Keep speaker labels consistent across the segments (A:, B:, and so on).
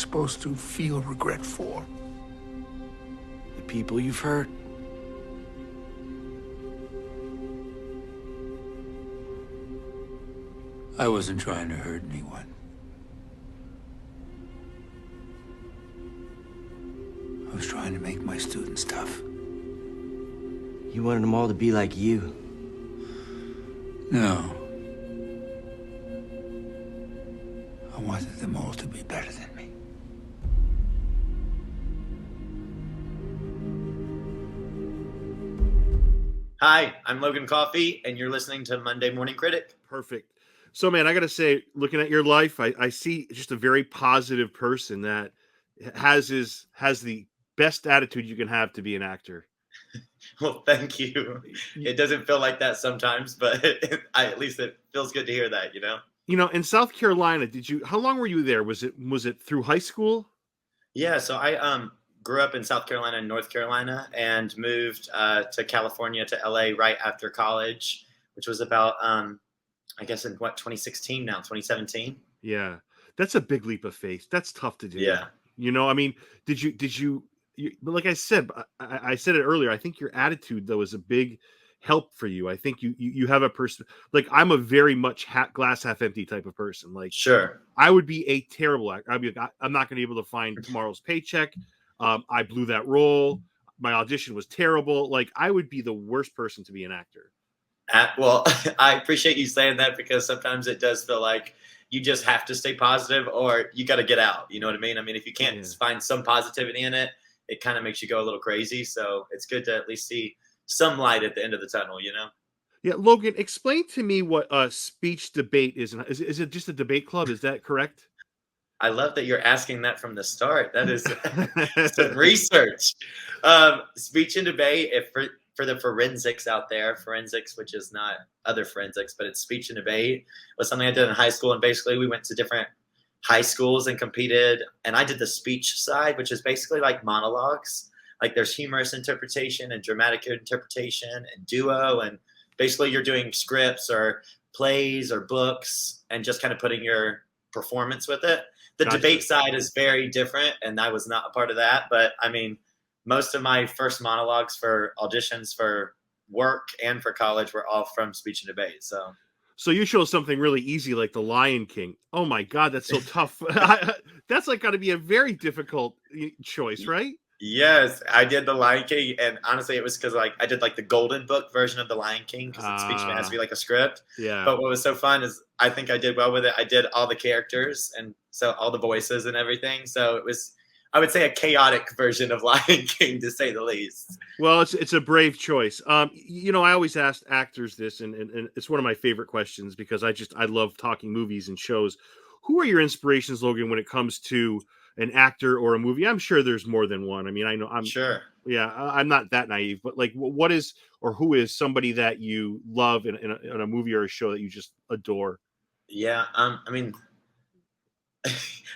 A: supposed to feel regret for?
B: The people you've hurt.
C: I wasn't trying to hurt anyone. I was trying to make my students tough.
B: You wanted them all to be like you.
C: No. I wanted them all to be better than me.
D: Hi, I'm Logan Coffey, and you're listening to Monday Morning Critic.
E: Perfect. So, man, I got to say, looking at your life, I see just a very positive person that has the best attitude you can have to be an actor.
D: Well, thank you. It doesn't feel like that sometimes, but at least it feels good to hear that, you know?
E: You know, in South Carolina, how long were you there? Was it through high school?
D: Yeah, so I grew up in South Carolina and North Carolina and moved to California, to LA right after college, which was about, I guess in 2016 now, 2017.
E: Yeah, that's a big leap of faith. That's tough to do.
D: Yeah.
E: You know, I mean, did you but like I said it earlier, I think your attitude though is a big help for you. I think you have a person, like I'm a very much glass half empty type of person. Like,
D: Sure.
E: I would be a terrible actor. I'd be like, I'm not going to be able to find tomorrow's paycheck. I blew that role. My audition was terrible. Like, I would be the worst person to be an actor.
D: Well, I appreciate you saying that, because sometimes it does feel like you just have to stay positive or you got to get out. You know what I mean? I mean, if you can't find some positivity in it, it kind of makes you go a little crazy. So it's good to at least see some light at the end of the tunnel, you know?
E: Yeah. Logan, explain to me what speech debate is. Is it just a debate club? Is that correct?
D: I love that you're asking that from the start. That is some research. Speech and debate, for the forensics out there, forensics, which is not other forensics, but it's speech and debate, was something I did in high school. And basically we went to different high schools and competed. And I did the speech side, which is basically like monologues. Like there's humorous interpretation and dramatic interpretation and duo. And basically you're doing scripts or plays or books and just kind of putting your performance with it. The
E: Gotcha.
D: Debate side is very different, and I was not a part of that. But I mean, most of my first monologues for auditions for work and for college were all from speech and debate.
E: So you chose something really easy like The Lion King. Oh my God, that's so tough. That's like got to be a very difficult choice, right?
D: Yes, I did The Lion King, and honestly, it was because like I did like the Golden Book version of The Lion King, because the speech has to be like a script.
E: Yeah.
D: But what was so fun is I think I did well with it. I did all the characters and so all the voices and everything. So it was, I would say, a chaotic version of Lion King, to say the least.
E: Well, it's a brave choice. You know, I always ask actors this, and it's one of my favorite questions because I love talking movies and shows. Who are your inspirations, Logan, when it comes to an actor or a movie? I'm sure there's more than one. I mean, I know I'm
D: sure.
E: Yeah, I'm not that naive, but like, what is or who is somebody that you love in a movie or a show that you just adore?
D: Yeah, I mean,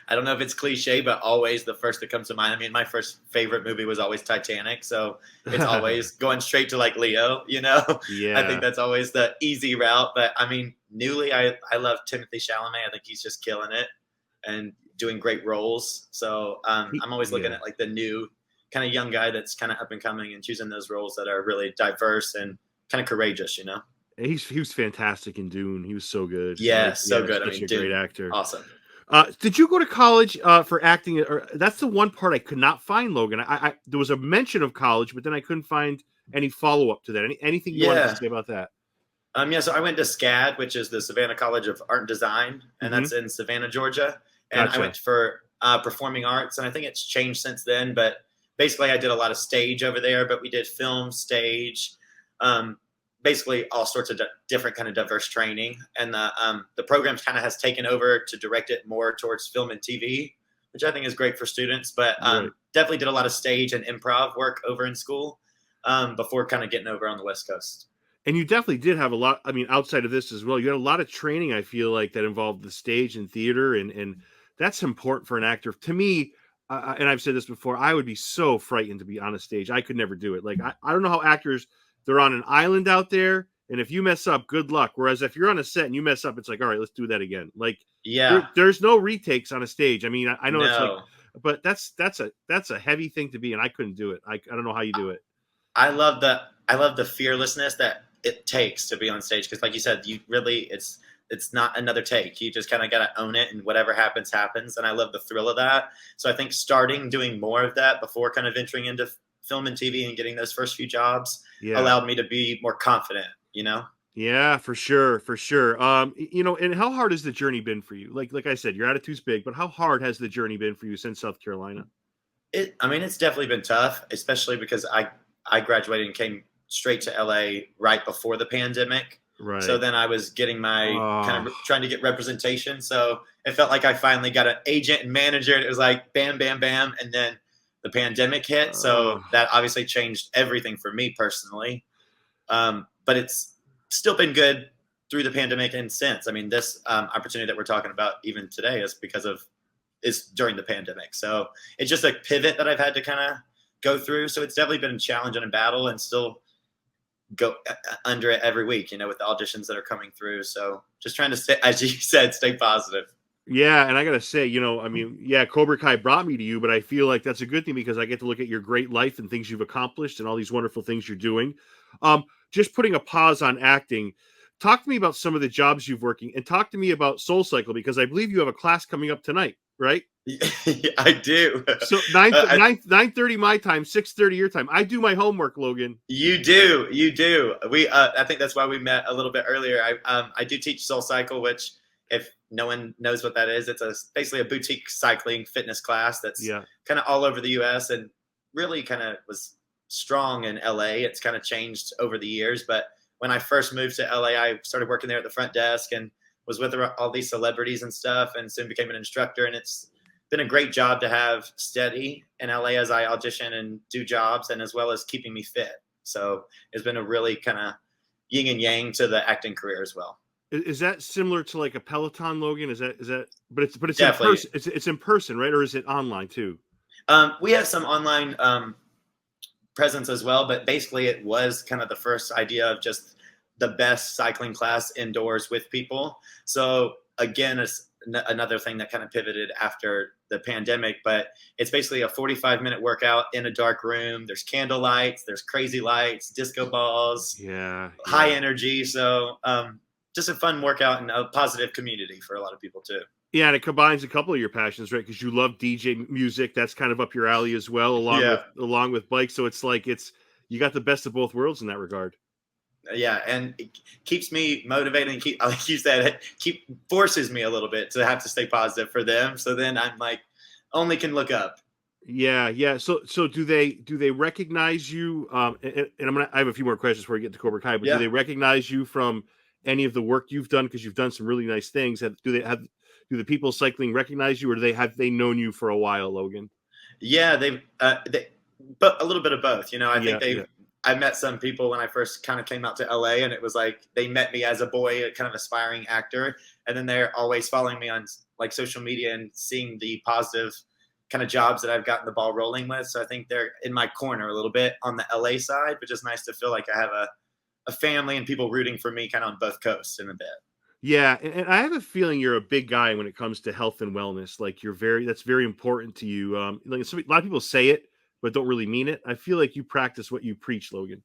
D: I don't know if it's cliche, but always the first that comes to mind. I mean, my first favorite movie was always Titanic, so it's always going straight to like Leo, you know?
E: Yeah.
D: I think that's always the easy route. But I mean, newly, I love Timothy Chalamet. I think he's just killing it and doing great roles. So I'm always looking at like the new kind of young guy that's kind of up and coming and choosing those roles that are really diverse and kind of courageous, you know?
E: He was fantastic in Dune. He was so good.
D: Yeah, so good. I mean,
E: a great actor.
D: Awesome.
E: Did you go to college for acting? Or that's the one part I could not find, Logan. I there was a mention of college, but then I couldn't find any follow up to that. Anything you wanted to say about that?
D: Yeah, so I went to SCAD, which is the Savannah College of Art and Design, and that's in Savannah, Georgia. And
E: Gotcha.
D: I went for performing arts, and I think it's changed since then. But basically, I did a lot of stage over there, but we did film, stage, basically all sorts of different kind of diverse training. And the program kind of has taken over to direct it more towards film and TV, which I think is great for students. But definitely did a lot of stage and improv work over in school before kind of getting over on the West Coast.
E: And you definitely did have a lot. I mean, outside of this as well, you had a lot of training, I feel like, that involved the stage and theater. And that's important for an actor. To me, and I've said this before, I would be so frightened to be on a stage. I could never do it. Like, I don't know how actors, they're on an island out there, and if you mess up, good luck. Whereas if you're on a set and you mess up, it's like, all right, let's do that again. Like, there's no retakes on a stage. I mean, I know it's like but that's a heavy thing to be, and I couldn't do it. I don't know how you do it.
D: I love the fearlessness that it takes to be on stage, because like you said, you really it's not another take. You just kind of got to own it, and whatever happens happens. And I love the thrill of that. So I think starting doing more of that before kind of venturing into film and TV and getting those first few jobs allowed me to be more confident, you know?
E: Yeah, for sure. For sure. And how hard has the journey been for you? Like I said, your attitude's big, but how hard has the journey been for you since South Carolina?
D: It's definitely been tough, especially because I graduated and came straight to LA right before the pandemic.
E: Right.
D: So then I was getting my kind of trying to get representation. So it felt like I finally got an agent and manager, and it was like bam, bam, bam. And then the pandemic hit. So that obviously changed everything for me personally. But it's still been good through the pandemic and since. I mean, this opportunity that we're talking about even today is during the pandemic. So it's just a pivot that I've had to kind of go through. So it's definitely been a challenge and a battle, and still go under it every week, with the auditions that are coming through. So just trying to stay, as you said, stay positive.
E: Yeah, and I gotta say, Cobra Kai brought me to you, but I feel like that's a good thing because I get to look at your great life and things you've accomplished and all these wonderful things you're doing. Just putting a pause on acting, talk to me about some of the jobs you've working, and talk to me about SoulCycle, because I believe you have a class coming up tonight, right?
D: I do.
E: So 9:30 my time, 6:30 your time. I do my homework, Logan.
D: You do. We I think that's why we met a little bit earlier. I do teach SoulCycle, which, if no one knows what that is, it's basically a boutique cycling fitness class that's kind of all over the US and really kind of was strong in LA. It's kind of changed over the years, but when I first moved to LA, I started working there at the front desk and was with all these celebrities and stuff, and soon became an instructor. And it's been a great job to have steady in LA as I audition and do jobs, and as well as keeping me fit. So it's been a really kind of yin and yang to the acting career as well.
E: Is that similar to like a Peloton, Logan? Is that? But it's
D: Definitely.
E: in person. It's in person, right? Or is it online too?
D: We have some online presence as well, but basically it was kind of the first idea of just the best cycling class indoors with people. So again, it's another thing that kind of pivoted after the pandemic, but it's basically a 45-minute workout in a dark room. There's candle lights, there's crazy lights, disco balls, high energy. So just a fun workout and a positive community for a lot of people too.
E: Yeah, and it combines a couple of your passions, right? Because you love DJ music. That's kind of up your alley as well, along with bikes. So it's like you got the best of both worlds in that regard.
D: Yeah, and it keeps me motivated and like you said, forces me a little bit to have to stay positive for them. So then I'm like, only can look up.
E: Yeah. So do they recognize you? And I have a few more questions before we get to Cobra Kai. But do they recognize you from any of the work you've done? Because you've done some really nice things. Do the people cycling recognize you, or have they known you for a while, Logan?
D: Yeah, but a little bit of both. I think I met some people when I first kind of came out to LA, and it was like they met me as a boy, a kind of aspiring actor, and then they're always following me on like social media and seeing the positive kind of jobs that I've gotten the ball rolling with. So I think they're in my corner a little bit on the LA side, but just nice to feel like I have a family and people rooting for me kind of on both coasts in a bit.
E: Yeah, and I have a feeling you're a big guy when it comes to health and wellness. Like that's very important to you. Like a lot of people say it, but don't really mean it. I feel like you practice what you preach, Logan.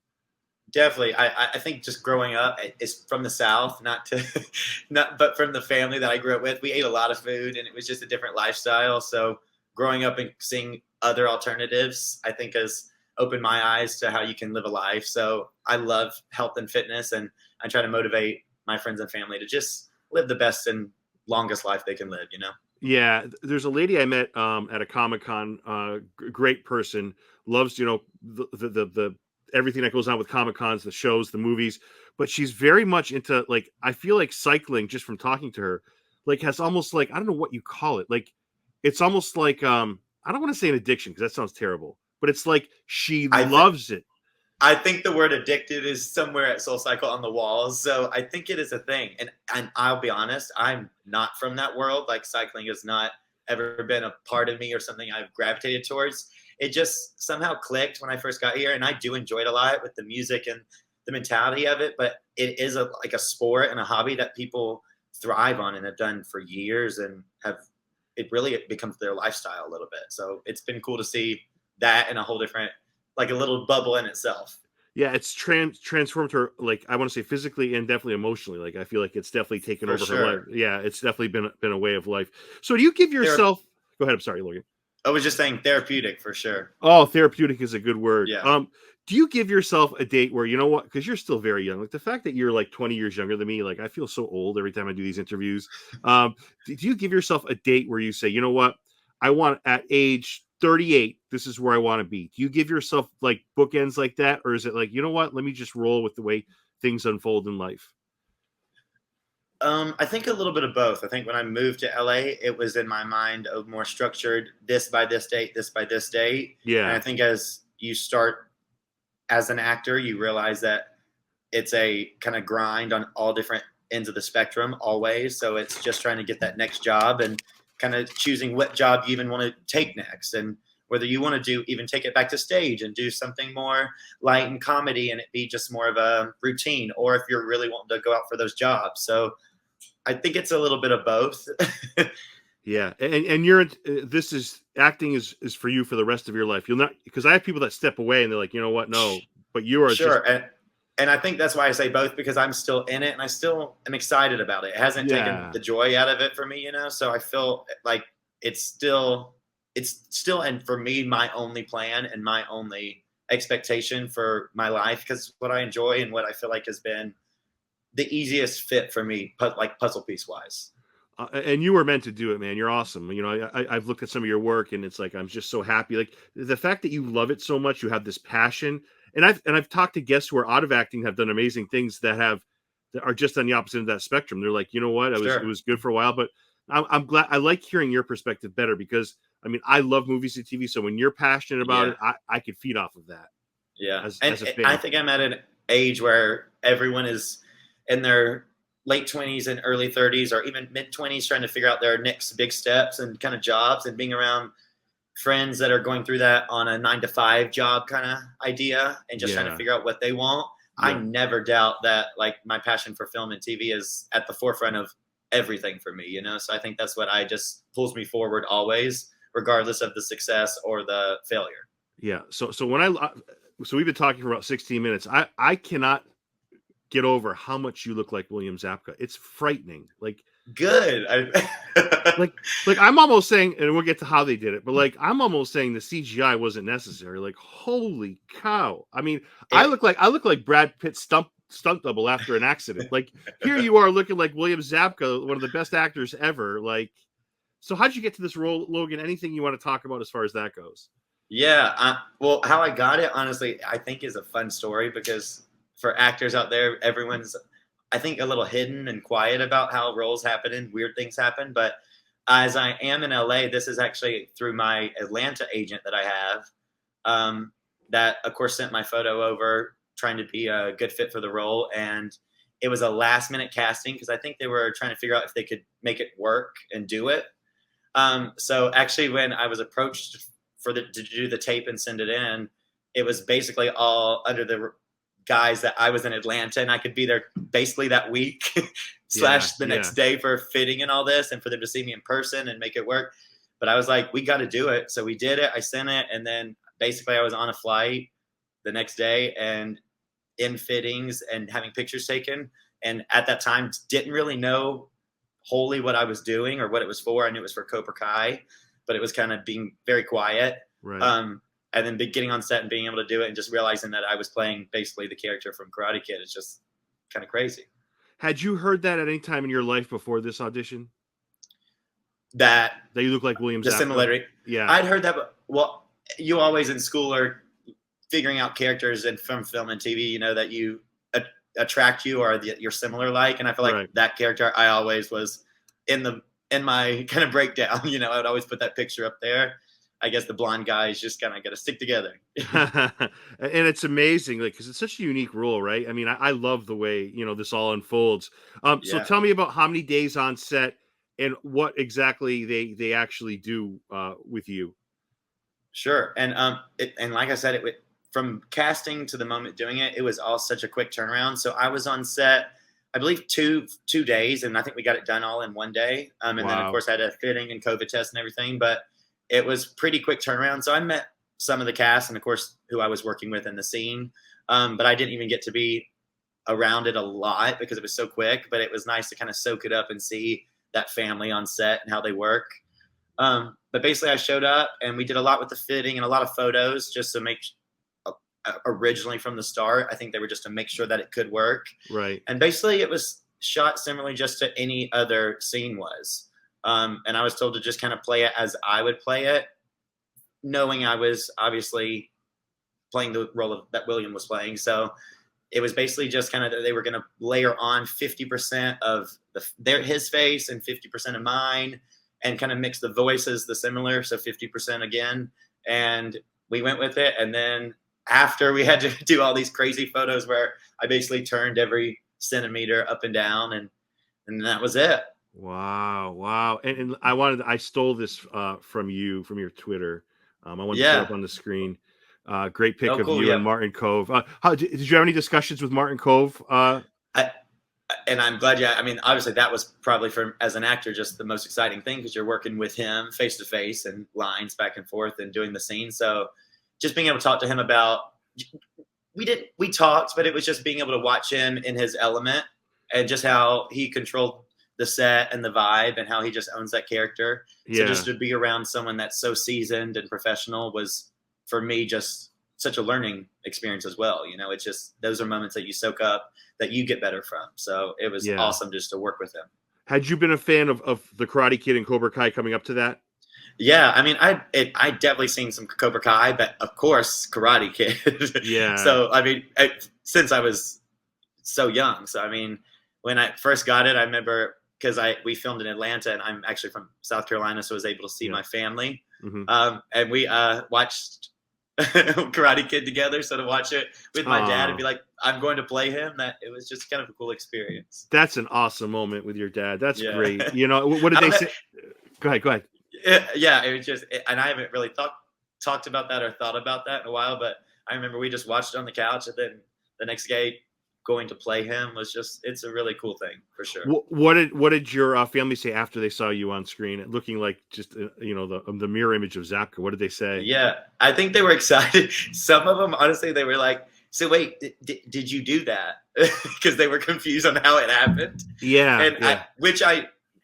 D: Definitely. I think just growing up is from the South, but from the family that I grew up with, we ate a lot of food and it was just a different lifestyle. So growing up and seeing other alternatives, I think has opened my eyes to how you can live a life. So I love health and fitness, and I try to motivate my friends and family to just live the best and longest life they can live,
E: Yeah, there's a lady I met at a Comic-Con, great person, loves, the everything that goes on with Comic-Cons, the shows, the movies, but she's very much into, like, I feel like cycling, just from talking to her, like, has almost like, I don't know what you call it. Like, it's almost like, I don't want to say an addiction because that sounds terrible, but it's like she loves it.
D: I think the word addicted is somewhere at SoulCycle on the walls. So I think it is a thing. And I'll be honest, I'm not from that world. Like, cycling has not ever been a part of me or something I've gravitated towards. It just somehow clicked when I first got here. And I do enjoy it a lot with the music and the mentality of it. But it is like a sport and a hobby that people thrive on and have done for years and have it really becomes their lifestyle a little bit. So it's been cool to see that in a whole different, like a little bubble in itself.
E: Yeah, it's transformed her, like, I want to say physically and definitely emotionally. Like, I feel like it's definitely taken
D: For
E: over her
D: sure.
E: life. Yeah, it's definitely been a way of life. So do you give yourself? Go ahead. I'm sorry, Logan.
D: I was just saying therapeutic for sure.
E: Oh, therapeutic is a good word.
D: Yeah.
E: Do you give yourself a date where, you know what? Because you're still very young. Like the fact that you're like 20 years younger than me, like I feel so old every time I do these interviews. Do you give yourself a date where you say, you know what? I want at age 38, this is where I want to be. Do you give yourself like bookends like that? Or is it like, you know what? Let me just roll with the way things unfold in life?
D: I think a little bit of both. I think when I moved to LA, it was in my mind of more structured, this by this date, this by this date.
E: Yeah.
D: And I think as you start as an actor, you realize that it's a kind of grind on all different ends of the spectrum always. So it's just trying to get that next job and kind of choosing what job you even want to take next, and whether you want to do even take it back to stage and do something more light and comedy and it be just more of a routine, or if you're really wanting to go out for those jobs. So I think it's a little bit of both.
E: Yeah, and you're this is acting is for you for the rest of your life. You'll not, because I have people that step away and they're like, you know what, no, but you are
D: Sure.
E: just,
D: And I think that's why I say both, because I'm still in it and I still am excited about it. It hasn't taken the joy out of it for me, you know? So I feel like it's still, and for me, my only plan and my only expectation for my life, because what I enjoy and what I feel like has been the easiest fit for me, like puzzle piece wise.
E: and you were meant to do it, man. You're awesome. You know, I've looked at some of your work, and it's like I'm just so happy. Like the fact that you love it so much, you have this passion. And I've talked to guests who are out of acting, have done amazing things that are just on the opposite end of that spectrum. They're like, you know what, it was good for a while, but I'm glad. I like hearing your perspective better, because I mean, I love movies and TV. So when you're passionate about it, I could feed off of that.
D: Yeah,
E: as
D: and
E: a fan.
D: I think I'm at an age where everyone is in their late 20s and early 30s, or even mid 20s, trying to figure out their next big steps and kind of jobs, and being around friends that are going through that on a 9-to-5 job kind of idea, and just trying to figure out what they want. Yeah. I never doubt that, like, my passion for film and TV is at the forefront of everything for me, you know? So I think that's what just pulls me forward always, regardless of the success or the failure.
E: Yeah. So we've been talking for about 16 minutes. I cannot get over how much you look like William Zabka. It's frightening. Like,
D: good.
E: like I'm almost saying, and we'll get to how they did it, but like I'm almost saying the CGI wasn't necessary. Like, holy cow! I mean, I look like Brad Pitt's stunt double after an accident. Like, here you are looking like William Zabka, one of the best actors ever. Like, so how'd you get to this role, Logan? Anything you want to talk about as far as that goes?
D: Yeah. Well, how I got it, honestly, I think is a fun story, because for actors out there, everyone's, I think, a little hidden and quiet about how roles happen and weird things happen. But as I am in LA, this is actually through my Atlanta agent that I have, that of course sent my photo over trying to be a good fit for the role. And it was a last minute casting, because I think they were trying to figure out if they could make it work and do it. So actually, when I was approached to do the tape and send it in, it was basically all under the guys that I was in Atlanta and I could be there basically that week / the next day for fitting and all this, and for them to see me in person and make it work. But I was like, we got to do it. So we did it. I sent it. And then basically I was on a flight the next day and in fittings and having pictures taken. And at that time, didn't really know wholly what I was doing or what it was for. I knew it was for Cobra Kai, but it was kind of being very quiet.
E: Right.
D: And then getting on set and being able to do it and just realizing that I was playing basically the character from Karate Kid is just kind of crazy.
E: Had you heard that at any time in your life before this audition?
D: That
E: you look like William Zabka?
D: The similarity?
E: Yeah.
D: I'd heard that, but, well, you always in school are figuring out characters and from film and TV, you know, that you attract you or you're similar like. And I feel like that character, I always was in my kind of breakdown, you know, I would always put that picture up there. I guess the blonde guys just kind of got to stick together.
E: And it's amazing, like, because it's such a unique role, right? I mean, I love the way, you know, this all unfolds. So tell me about how many days on set and what exactly they actually do with you.
D: Sure. And and like I said, from casting to the moment doing it, it was all such a quick turnaround. So I was on set I believe two days, and I think we got it done all in one day. And then of course I had a fitting and COVID test and everything, but it was pretty quick turnaround. So I met some of the cast and of course who I was working with in the scene. But I didn't even get to be around it a lot because it was so quick, but it was nice to kind of soak it up and see that family on set and how they work. But basically I showed up and we did a lot with the fitting and a lot of photos just to make originally from the start. I think they were just to make sure that it could work.
E: Right.
D: And basically it was shot similarly just to any other scene was. And I was told to just kind of play it as I would play it, knowing I was obviously playing the role that William was playing. So it was basically just kind of that they were going to layer on 50% of his face and 50% of mine and kind of mix the voices, the similar. So 50% again. And we went with it. And then after we had to do all these crazy photos where I basically turned every centimeter up and down and that was it.
E: Wow. And I stole this from your Twitter. I want to put it up on the screen. Great pic of you and Martin Cove. Did you have any discussions with Martin Cove?
D: And I'm glad. Yeah, I mean, obviously that was probably as an actor just the most exciting thing because you're working with him face to face and lines back and forth and doing the scene. So just being able to talk to him about we talked, but it was just being able to watch him in his element and just how he controlled the set and the vibe and how he just owns that character. So just to be around someone that's so seasoned and professional was for me just such a learning experience as well. You know, it's just those are moments that you soak up that you get better from. So it was awesome just to work with him.
E: Had you been a fan of the Karate Kid and Cobra Kai coming up to that?
D: Yeah, I mean, I definitely seen some Cobra Kai, but of course Karate Kid.
E: Yeah.
D: So I mean, since I was so young, so I mean, when I first got it, I remember because we filmed in Atlanta, and I'm actually from South Carolina, so I was able to see my family, and we watched Karate Kid together. So to watch it with my dad and be like, I'm going to play him, that it was just kind of a cool experience.
E: That's an awesome moment with your dad. That's great. You know, what did they say? Go ahead.
D: Yeah, it was just, and I haven't really talked about that or thought about that in a while, but I remember we just watched it on the couch, and then the next day going to play him was just, it's a really cool thing for sure.
E: What did your family say after they saw you on screen, looking like just the mirror image of Zapka? What did they say?
D: Yeah, I think they were excited. Some of them, honestly, they were like, "So wait, did you do that?" Because they were confused on how it happened.
E: Yeah,
D: and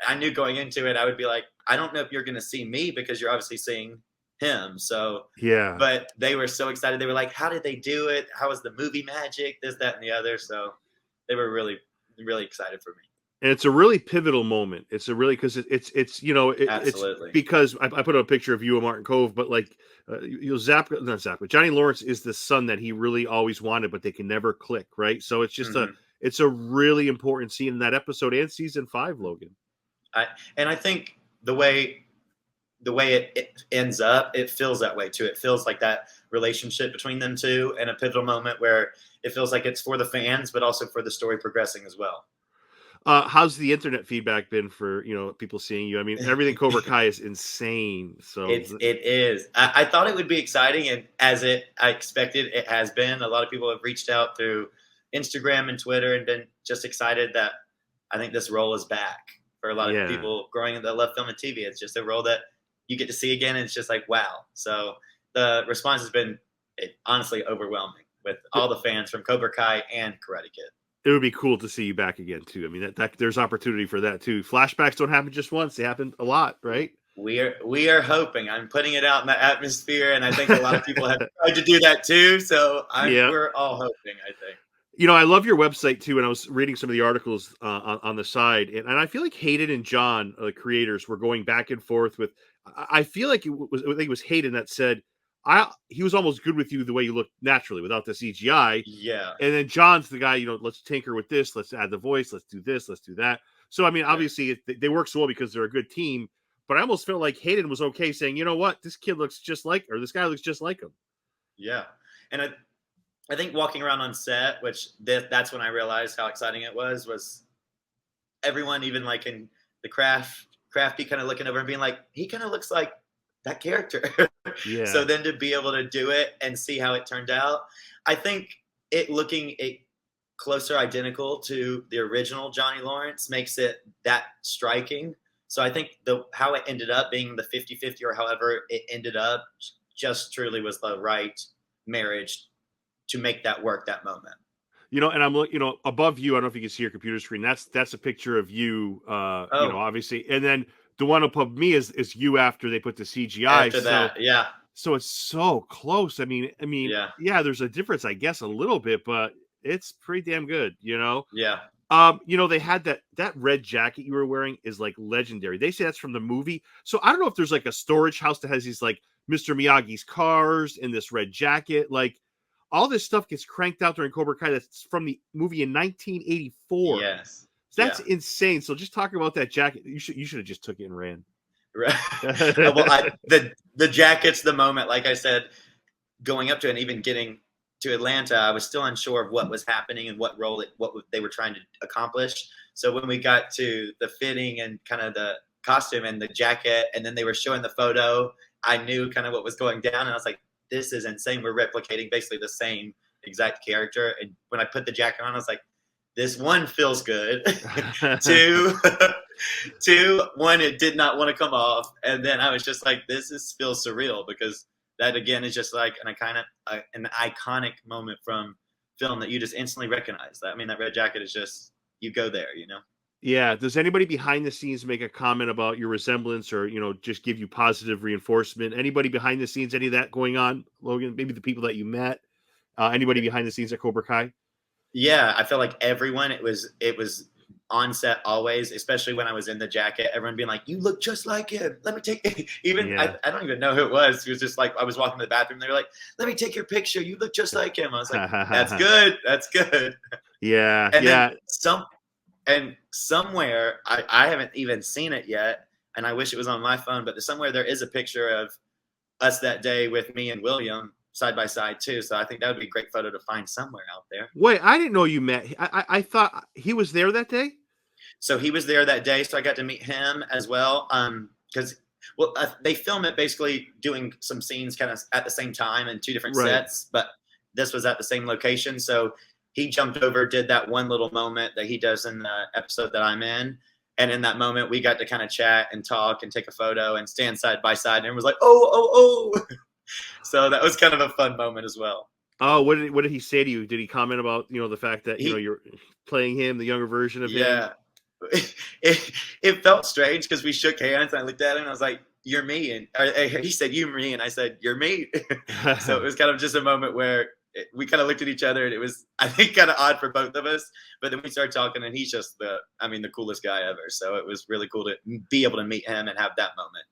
D: I knew going into it, I would be like, I don't know if you're going to see me because you're obviously seeing him. So
E: yeah,
D: but they were so excited. They were like, how did they do it? How was the movie magic? This, that, and the other. So they were really, really excited for me.
E: And it's a really pivotal moment. It's a really, because it's
D: Absolutely.
E: it's because I put up a picture of you and Martin Cove, but like Zapka, Johnny Lawerence is the son that he really always wanted, but they can never click, right? So it's just it's a really important scene in that episode and season 5, Logan.
D: I think the way it ends up, it feels that way too. It feels like that relationship between them two, and a pivotal moment where it feels like it's for the fans, but also for the story progressing as well.
E: How's the internet feedback been for people seeing you? I mean, everything Cobra Kai is insane. So
D: it is. I thought it would be exciting, and I expected, it has been. A lot of people have reached out through Instagram and Twitter and been just excited that I think this role is back for a lot of people growing up that love film and TV. It's just a role that you get to see again, and it's just like, wow. So the response has been honestly overwhelming with all the fans from Cobra Kai and Karate Kid.
E: It would be cool to see you back again too. I mean, that there's opportunity for that too. Flashbacks don't happen just once; they happen a lot, right?
D: We are hoping. I'm putting it out in the atmosphere, and I think a lot of people have tried to do that too. So we're all hoping, I think.
E: I love your website too, and I was reading some of the articles on the side, and I feel like Hayden and John, the creators, were going back and forth with. I feel like I think it was Hayden that said, he was almost good with you the way you look naturally without the CGI.
D: Yeah.
E: And then John's the guy, let's tinker with this, let's add the voice, let's do this, let's do that. So I mean, obviously they work so well because they're a good team. But I almost felt like Hayden was okay saying, you know what, this kid looks just like, or this guy looks just like him.
D: Yeah, and I think walking around on set, which that's when I realized how exciting it was everyone, even like in the crafty kind of looking over and being like, he kind of looks like that character.
E: Yeah.
D: So then to be able to do it and see how it turned out, I think closer identical to the original Johnny Lawerence makes it that striking. So I think how it ended up being the 50-50 or however it ended up just truly was the right marriage to make that work that moment.
E: You know, and I'm looking, you know, above you. I don't know if you can see your computer screen. That's a picture of you, you know, obviously. And then the one above me is you after they put the CGI.
D: After that, yeah.
E: So it's so close. I mean, yeah, there's a difference, I guess, a little bit, but it's pretty damn good, you know?
D: Yeah.
E: You know, they had that red jacket you were wearing is like legendary. They say that's from the movie. So I don't know if there's like a storage house that has these like Mr. Miyagi's cars and this red jacket. Like all this stuff gets cranked out during Cobra Kai. That's from the movie in 1984.
D: Yes.
E: So that's insane. So just talking about that jacket, you should have just took it and ran.
D: Right. Well, the jacket's the moment, like I said, going up to it and even getting to Atlanta, I was still unsure of what was happening and what they were trying to accomplish. So when we got to the fitting and kind of the costume and the jacket, and then they were showing the photo, I knew kind of what was going down, and I was like, this is insane. We're replicating basically the same exact character. And when I put the jacket on, I was like, this one feels good. Two, one, it did not want to come off. And then I was just like, feels surreal, because that again is just like an iconic moment from film that you just instantly recognize. That, I mean, that red jacket is just, you go there, you know?
E: Yeah. Does anybody behind the scenes make a comment about your resemblance, or, you know, just give you positive reinforcement? Anybody behind the scenes, any of that going on, Logan? Maybe the people that you met, anybody behind the scenes at Cobra Kai?
D: Yeah. I felt like everyone, it was on set always, especially when I was in the jacket, everyone being like, you look just like him. Let me take even, I don't even know who it was. It was just like, I was walking to the bathroom. They were like, let me take your picture. You look just like him. I was like, that's good. That's good.
E: Yeah.
D: And
E: yeah.
D: Then somewhere, I haven't even seen it yet, and I wish it was on my phone, but somewhere there is a picture of us that day with me and William side by side too. So I think that would be a great photo to find somewhere out there.
E: Wait, I didn't know you met. I thought he was there that day.
D: So he was there that day. So I got to meet him as well. Because they film it basically doing some scenes kind of at the same time in two different sets, but this was at the same location. So he jumped over, did that one little moment that he does in the episode that I'm in. And in that moment, we got to kind of chat and talk and take a photo and stand side by side. And it was like, oh. So that was kind of a fun moment as well.
E: Oh, what did he say to you? Did he comment about, you know, the fact that, you know, you're playing him, the younger version of him?
D: Yeah. It felt strange because we shook hands and I looked at him and I was like, you're me. And he said, you're me. And I said, you're me. So it was kind of just a moment where we kind of looked at each other, and it was, I think, kind of odd for both of us. But then we started talking, and he's just the coolest guy ever. So it was really cool to be able to meet him and have that moment.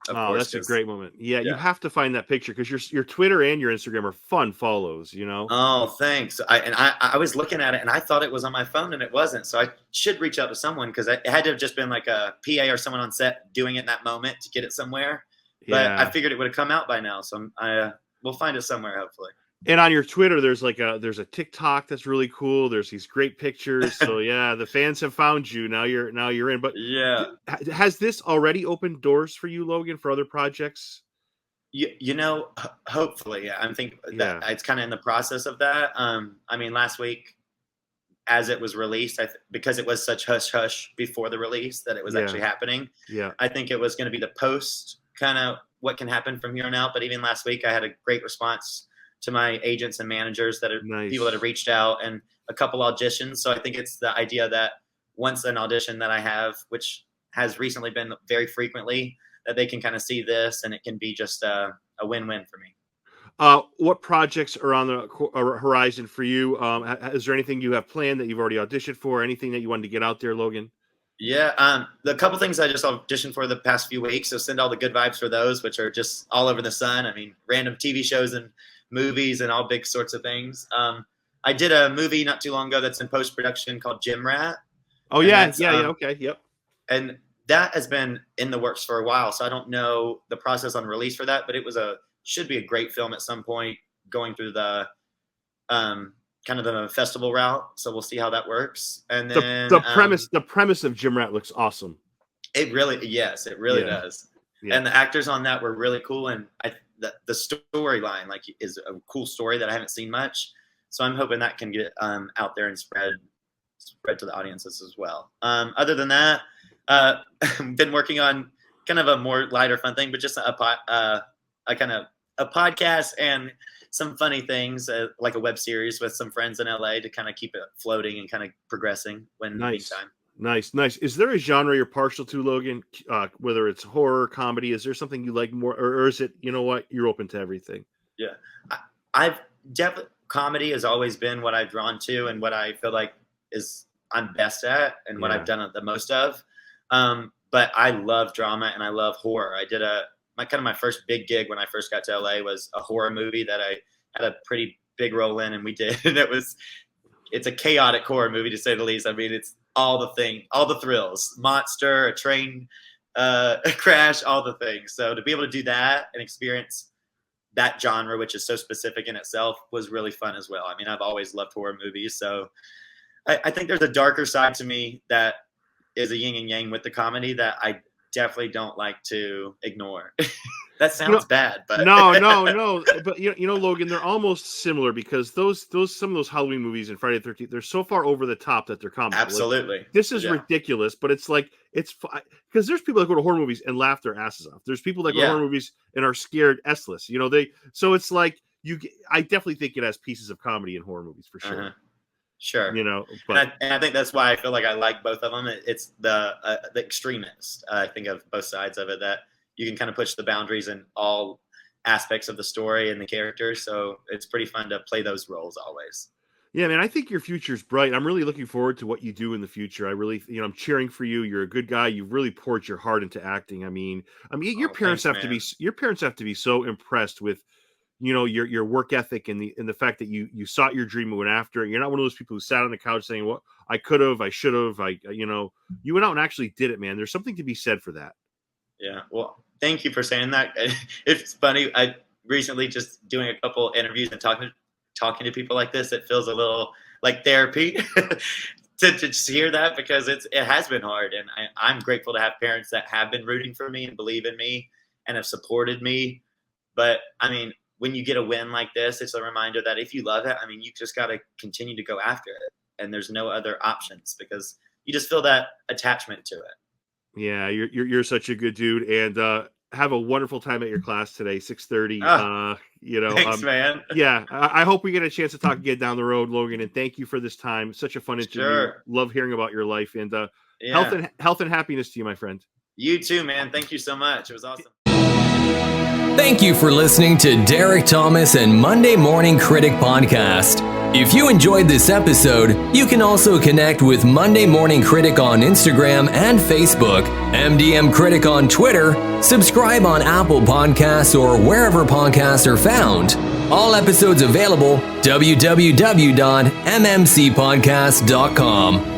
E: Oh, that's a great moment. Yeah, you have to find that picture, because your Twitter and your Instagram are fun follows, you know?
D: Oh, thanks. I was looking at it, and I thought it was on my phone, and it wasn't. So I should reach out to someone, because it had to have just been like a PA or someone on set doing it in that moment to get it somewhere. But I figured it would have come out by now. So we'll find it somewhere, hopefully.
E: And on your Twitter, there's a TikTok that's really cool. There's these great pictures. So yeah, the fans have found you. Now you're in. But
D: yeah,
E: has this already opened doors for you, Logan, for other projects?
D: You know, hopefully. I think that it's kind of in the process of that. I mean, last week, as it was released, because it was such hush hush before the release that it was actually happening. Yeah, I think it was going to be the post kind of what can happen from here on out. But even last week, I had a great response to my agents and managers that are people that have reached out, and a couple auditions. So I think it's the idea that once an audition that I have, which has recently been very frequently, that they can kind of see this, and it can be just a win-win for me.
E: What projects are on the horizon for you? Is there anything you have planned that you've already auditioned for? Anything that you wanted to get out there, Logan?
D: Yeah, the couple things I just auditioned for the past few weeks. So send all the good vibes for those, which are just all over the sun. I mean, random TV shows and movies and all big sorts of things. I did a movie not too long ago that's in post-production called Gym Rat.
E: Oh, yeah. Okay. Yep.
D: And that has been in the works for a while. So I don't know the process on release for that, but it should be a great film at some point, going through the kind of the festival route. So we'll see how that works. And then
E: the premise of Gym Rat looks awesome.
D: It really does. Yeah. And the actors on that were really cool. And the storyline is a cool story that I haven't seen much. So I'm hoping that can get out there and spread to the audiences as well. Other than that, been working on kind of a more lighter fun thing, but just a kind of a podcast and some funny things, like a web series with some friends in LA to kind of keep it floating and kind of progressing when
E: Nice.
D: time.
E: Nice. Is there a genre you're partial to, Logan? Whether it's horror, comedy, is there something you like more, or is it, you know what, you're open to everything?
D: Yeah, I've definitely, comedy has always been what I've drawn to and what I feel like is I'm best at and what I've done the most of. But I love drama and I love horror. I did my first big gig when I first got to LA was a horror movie that I had a pretty big role in, and we did, and it's a chaotic horror movie to say the least. I mean, it's all the thrills, monster, a train crash, all the things. So to be able to do that and experience that genre, which is so specific in itself, was really fun as well. I mean, I've always loved horror movies. So I think there's a darker side to me that is a yin and yang with the comedy that I definitely don't like to ignore. That sounds bad, but
E: no. But Logan, they're almost similar because some of those Halloween movies and Friday the 13th, they're so far over the top that they're comical.
D: Absolutely.
E: Like, this is ridiculous, but it's like because there's people that go to horror movies and laugh their asses off. There's people that go to horror movies and are scared S-less. So it's like I definitely think it has pieces of comedy in horror movies for sure.
D: Uh-huh. Sure.
E: But
D: and I think that's why I feel like I like both of them. It's the extremist. I think of both sides of it, that you can kind of push the boundaries in all aspects of the story and the characters. So it's pretty fun to play those roles always.
E: Yeah, man, I think your future's bright. I'm really looking forward to what you do in the future. I really, I'm cheering for you. You're a good guy. You've really poured your heart into acting. I mean, your parents have to be so impressed with, your work ethic and the fact that you sought your dream and went after it. You're not one of those people who sat on the couch saying, "Well, I could have, I should have." You went out and actually did it, man. There's something to be said for that.
D: Yeah. Well, thank you for saying that. It's funny. I recently just doing a couple interviews and talking to people like this. It feels a little like therapy to just hear that, because it has been hard. And I'm grateful to have parents that have been rooting for me and believe in me and have supported me. But I mean, when you get a win like this, it's a reminder that if you love it, I mean, you just got to continue to go after it. And there's no other options, because you just feel that attachment to it.
E: Yeah, you're such a good dude, and have a wonderful time at your class today, 6:30.
D: Thanks, man.
E: Yeah, I hope we get a chance to talk again down the road, Logan. And thank you for this time. Such a fun interview.
D: Sure.
E: Love hearing about your life, and health and happiness to you, my friend.
D: You too, man. Thank you so much. It was awesome.
F: Thank you for listening to Derek Thomas and Monday Morning Critic Podcast. If you enjoyed this episode, you can also connect with Monday Morning Critic on Instagram and Facebook, MDM Critic on Twitter, subscribe on Apple Podcasts or wherever podcasts are found. All episodes available, www.mmcpodcast.com.